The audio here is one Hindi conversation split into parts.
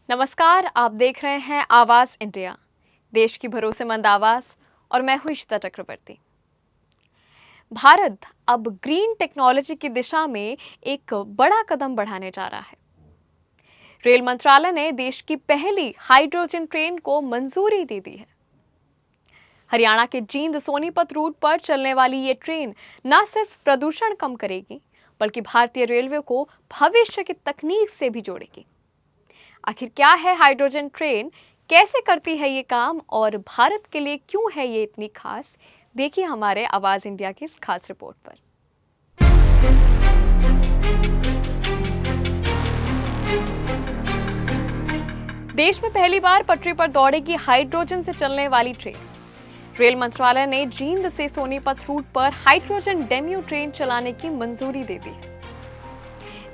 नमस्कार, आप देख रहे हैं आवाज इंडिया, देश की भरोसेमंद आवाज। और मैं हूं इशिता चक्रवर्ती। भारत अब ग्रीन टेक्नोलॉजी की दिशा में एक बड़ा कदम बढ़ाने जा रहा है। रेल मंत्रालय ने देश की पहली हाइड्रोजन ट्रेन को मंजूरी दे दी है। हरियाणा के जींद सोनीपत रूट पर चलने वाली ये ट्रेन न सिर्फ प्रदूषण कम करेगी, बल्कि भारतीय रेलवे को भविष्य की तकनीक से भी जोड़ेगी। आखिर क्या है हाइड्रोजन ट्रेन, कैसे करती है ये काम और भारत के लिए क्यों है ये इतनी खास, देखिए हमारे आवाज इंडिया की इस खास रिपोर्ट पर। देश में पहली बार पटरी पर दौड़ेगी हाइड्रोजन से चलने वाली ट्रेन। रेल मंत्रालय ने जींद से सोनीपत रूट पर हाइड्रोजन डेम्यू ट्रेन चलाने की मंजूरी दे दी है।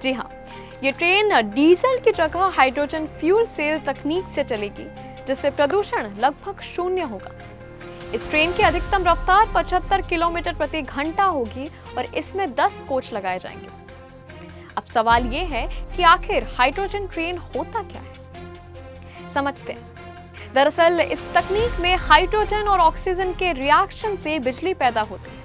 जी हाँ, ये ट्रेन डीजल की जगह हाइड्रोजन फ्यूल सेल तकनीक से चलेगी, जिससे प्रदूषण लगभग शून्य होगा। इस ट्रेन की अधिकतम रफ्तार 75 किलोमीटर प्रति घंटा होगी और इसमें 10 कोच लगाए जाएंगे। अब सवाल ये है कि आखिर हाइड्रोजन ट्रेन होता क्या है, समझते हैं। दरअसल इस तकनीक में हाइड्रोजन और ऑक्सीजन के रिएक्शन से बिजली पैदा होती है।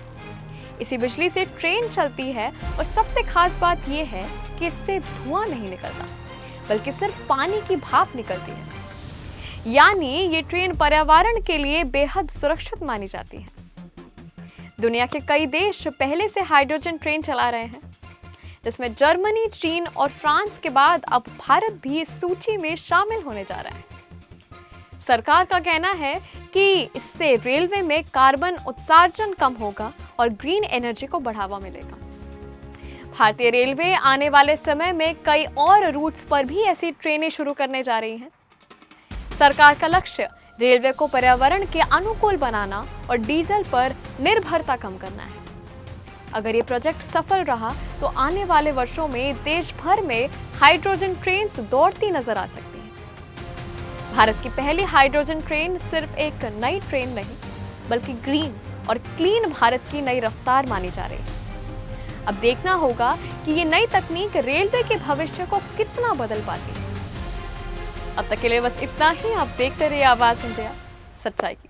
इसी बिजली से ट्रेन चलती है और सबसे खास बात यह है कि इससे धुआं नहीं निकलता, बल्कि सिर्फ पानी की भाप निकलती है। यानी ये ट्रेन पर्यावरण के लिए बेहद सुरक्षित मानी जाती है। दुनिया के कई देश पहले से हाइड्रोजन ट्रेन चला रहे हैं, जिसमें जर्मनी, चीन और फ्रांस के बाद अब भारत भी इस सूची में शामिल होने जा रहा है। सरकार का कहना है कि इससे रेलवे में कार्बन उत्सर्जन कम होगा और ग्रीन एनर्जी को बढ़ावा मिलेगा। भारतीय रेलवे आने वाले समय में कई और रूट्स पर भी ऐसी ट्रेनें शुरू करने जा रही हैं। सरकार का लक्ष्य रेलवे को पर्यावरण के अनुकूल बनाना और डीजल पर निर्भरता कम करना है। अगर ये प्रोजेक्ट सफल रहा तो आने वाले वर्षों में देश भर में हाइड्रोजन ट्रेन्स दौड़ती नजर आ सकती हैं। भारत की पहली हाइड्रोजन ट्रेन सिर्फ एक नई ट्रेन नहीं, बल्कि ग्रीन और क्लीन भारत की नई रफ्तार मानी जा रही है। अब देखना होगा कि ये नई तकनीक रेलवे के भविष्य को कितना बदल पाती है। अब तक के लिए बस इतना ही। आप देखते रहिए आवाज इंडिया, सच्चाई की।